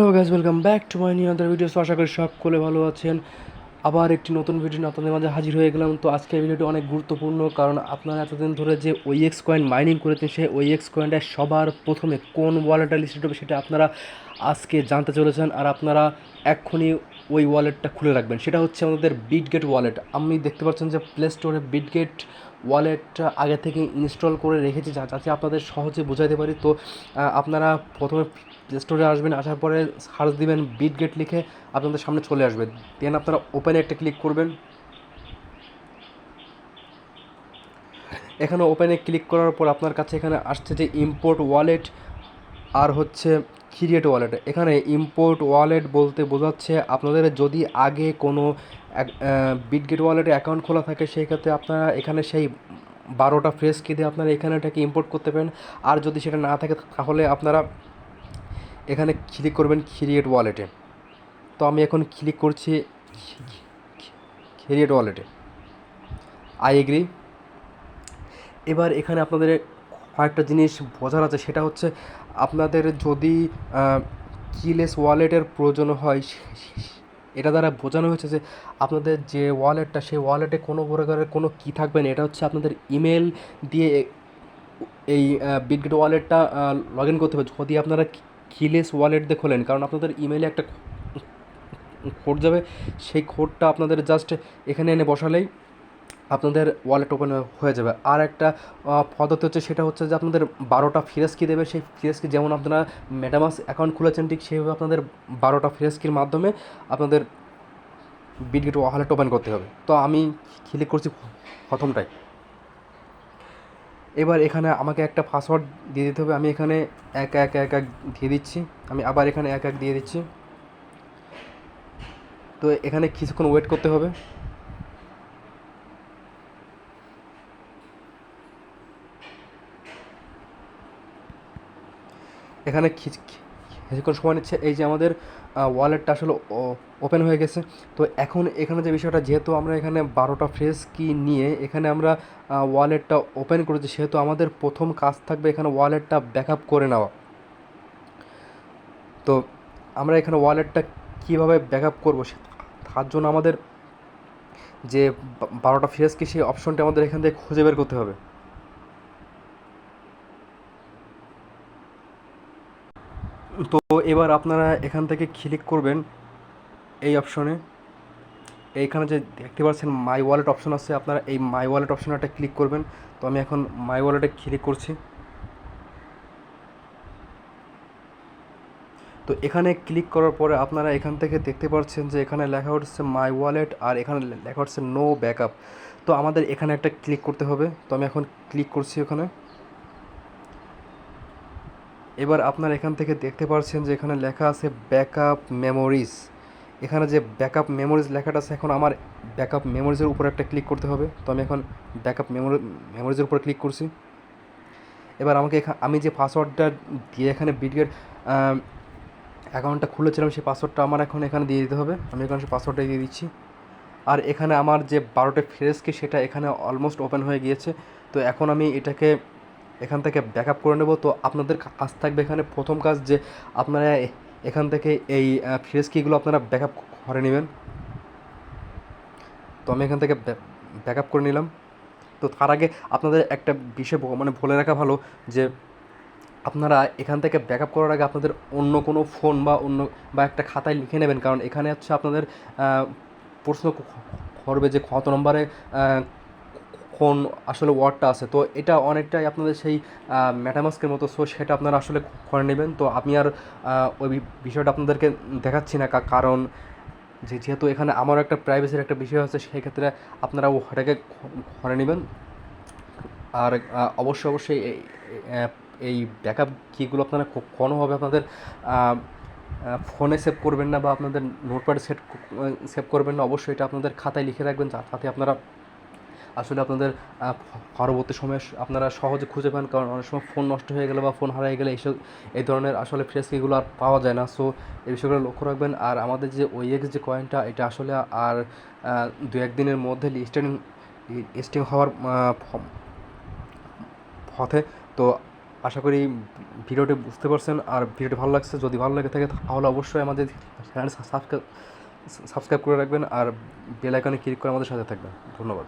Hello guys, welcome back to my new other videos. আশা করি সকলে ভালো আছেন। আবার একটি নতুন ভিডিও নিয়ে আপনাদের মাঝে হাজির হয়ে গেলাম। তো আজকের ভিডিওটি অনেক গুরুত্বপূর্ণ, কারণ আপনারা এতদিন ধরে যে ওইএক্স কয়েন মাইনিং করেছেন, সেই ওইএক্স কয়েনটা সবার প্রথমে কোন ওয়ালেটে লিস্টেড হবে সেটা আপনারা আজকে জানতে চলেছেন। আর আপনারা এক্ষুনি ওই ওয়ালেটটা খুলে রাখবেন। সেটা হচ্ছে আমাদের বিটগেট ওয়ালেট। আমি দেখতে পাচ্ছেন যে প্লে স্টোরে বিটগেট ওয়ালেটটা আগে থেকে ইনস্টল করে রেখেছি, যাতে আপনাদের সহজে বোঝাতে পারি। তো আপনারা প্রথমে প্লে স্টোরে আসবেন, আসার পরে সার্চ দিবেন বিটগেট লিখে, আপনাদের সামনে চলে আসবে। দেন আপনারা ওপেনে একটা ক্লিক করবেন। এখানে ওপেনে ক্লিক করার পর আপনার কাছে এখানে আসছে যে ইম্পোর্ট ওয়ালেট আর হচ্ছে ক্রিয়েট ওয়ালেট। এখানে ইম্পোর্ট ওয়ালেট বলতে বোঝাচ্ছে আপনাদের যদি আগে কোনো বিটগেট ওয়ালেটে অ্যাকাউন্ট খোলা থাকে, সেই ক্ষেত্রে আপনারা এখানে সেই 12টা ফ্রেশ কি দিয়ে আপনারা এখানে এটাকে ইম্পোর্ট করতে পারেন। আর যদি সেটা না থাকে তাহলে আপনারা এখানে ক্লিক করবেন ক্রিয়েট ওয়ালেটে। তো আমি এখন ক্লিক করছি ক্রিয়েট ওয়ালেটে, আই এগ্রি। এবার এখানে আপনাদের কয়েকটা জিনিস বোঝার আছে, সেটা হচ্ছে আপনাদের যদি কিলেস ওয়ালেটের প্রয়োজন হয়, এটা দ্বারা বোঝানো হয়েছে যে আপনাদের যে ওয়ালেটটা, সেই ওয়ালেটে কোনো প্রকারের কোনো কী থাকবে না। এটা হচ্ছে আপনাদের ইমেল দিয়ে এই বিটগেট ওয়ালেটটা লগ ইন করতে হবে যদি আপনারা কিলেস ওয়ালেট দিয়ে খোলেন, কারণ আপনাদের ইমেলে একটা কোড যাবে। সেই কোডটা আপনাদের জাস্ট এখানে এনে বসালেই আপনাদের ওয়ালেট ওপেন হয়ে যাবে। আর একটা পদ্ধতি হচ্ছে, সেটা হচ্ছে যে আপনাদের 12টা ফ্রেশ কি দেবে। সেই ফ্রেশ কি যেমন আপনারা মেটামাস অ্যাকাউন্ট খুলেছেন, ঠিক সেইভাবে আপনাদের 12টা ফ্রেশ কির মাধ্যমে আপনাদের বিটগেট ওয়ালেট ওপেন করতে হবে। তো আমি ক্লিক করছি প্রথমটাই। এবার এখানে আমাকে একটা পাসওয়ার্ড দিয়ে দিতে হবে। আমি এখানে এক এক এক এক দিয়ে দিচ্ছি। আমি আবার এখানে এক এক দিয়ে দিচ্ছি। তো এখানে কিছুক্ষণ ওয়েট করতে হবে। এখানে কিছুক্ষণ সময় নিচ্ছে। এই যে আমাদের ওয়ালেটটা আসলে ওপেন হয়ে গেছে। তো এখন এখানে যে বিষয়টা, যেহেতু আমরা এখানে 12টা ফ্রেশ কি নিয়ে এখানে আমরা ওয়ালেটটা ওপেন করেছি, সেহেতু আমাদের প্রথম কাজ থাকবে এখানে ওয়ালেটটা ব্যাকআপ করে নেওয়া। তো আমরা এখানে ওয়ালেটটা কীভাবে ব্যাকআপ করবো, তার জন্য আমাদের যে 12টা ফ্রেশ কি, সেই অপশনটা আমাদের এখান থেকে খুঁজে বের করতে হবে। তো এবার আপনারা এখান থেকে ক্লিক করবেন এই অপশনে। এইখানে যে দেখতে পাচ্ছেন মাই ওয়ালেট অপশন আছে, আপনারা এই মাই ওয়ালেট অপশনে একটা ক্লিক করবেন। তো আমি এখন মাই ওয়ালেটে ক্লিক করছি। তো এখানে ক্লিক করার পরে আপনারা এখান থেকে দেখতে পাচ্ছেন যে এখানে লেখা হচ্ছে মাই ওয়ালেট, আর এখানে লেখা হচ্ছে নো ব্যাকআপ। তো আমাদের এখানে একটা ক্লিক করতে হবে। তো আমি এখন ক্লিক করছি ওখানে। এবার আপনারা এখান থেকে দেখতে পাচ্ছেন যে এখানে লেখা আছে ব্যাকআপ মেমোরিজ। এখানে যে ব্যাকআপ মেমোরিজ লেখাটা আছে, এখন আমার ব্যাকআপ মেমোরিজের উপর একটা ক্লিক করতে হবে। তো আমি এখন ব্যাকআপ মেমোরিজের উপর ক্লিক করছি। এবার আমাকে আমি যে পাসওয়ার্ডটা দিয়ে এখানে বিটগেট অ্যাকাউন্টটা খুলেছিলাম, সেই পাসওয়ার্ডটা আমার এখন এখানে দিয়ে দিতে হবে। আমি এখানে সেই পাসওয়ার্ডটা দিয়ে দিচ্ছি। আর এখানে আমার যে 12টা ফ্রেশ কি, সেটা এখানে অলমোস্ট ওপেন হয়ে গিয়েছে। তো এখন আমি এটাকে এখান থেকে ব্যাকআপ করে নেব। তো আপনাদের কাজ থাকবে এখানে প্রথম কাজ, যে আপনারা এখান থেকে এই ফ্রেশ কিগুলো আপনারা ব্যাকআপ করে নেবেন। তো আমি এখান থেকে ব্যাকআপ করে নিলাম। তো তার আগে আপনাদের একটা বিষয় মানে বলে রাখা ভালো, যে আপনারা এখান থেকে ব্যাকআপ করার আগে আপনাদের অন্য কোনো ফোন বা একটা খাতায় লিখে নেবেন, কারণ এখানে হচ্ছে আপনাদের প্রশ্ন করবে যে কত নম্বরে কোন আসলে ওয়ার্ডটা আছে। তো এটা অনেকটাই আপনাদের সেই ম্যাটামাস্কের মতো, সো সেটা আপনারা আসলে করে নেবেন। তো আমি আর ওই বিষয়টা আপনাদেরকে দেখাচ্ছি না, কারণ যেহেতু এখানে আমারও একটা প্রাইভেসির একটা বিষয় আছে, সেই ক্ষেত্রে আপনারা ওটাকে করে নেবেন। আর অবশ্যই এই ব্যাকআপ কিগুলো আপনারা কোনোভাবে আপনাদের ফোনে সেভ করবেন না, বা আপনাদের নোটপ্যাডে সেভ করবেন না। অবশ্যই এটা আপনাদের খাতায় লিখে রাখবেন, যাতে আপনারা আসলে আপনাদের পরবর্তী সময়ে আপনারা সহজে খুঁজে পান। কারণ অনেক সময় ফোন নষ্ট হয়ে গেলে বা ফোন হারিয়ে গেলে এই ধরনের আসলে ফ্রেশ কিগুলো আর পাওয়া যায় না। সো এই বিষয়গুলো লক্ষ্য রাখবেন। আর আমাদের যে ওইএক্স যে কয়েনটা, এটা আসলে আর 2-1 দিনের মধ্যে লিস্টিং হওয়ার পথে। তো আশা করি ভিডিওটি বুঝতে পারছেন, আর ভিডিওটি ভালো লাগছে। যদি ভালো লাগে থাকে তাহলে অবশ্যই আমাদের চ্যানেল সাবস্ক্রাইব করে রাখবেন, আর বেল আইকনে ক্লিক করে আমাদের সাথে থাকবেন। ধন্যবাদ।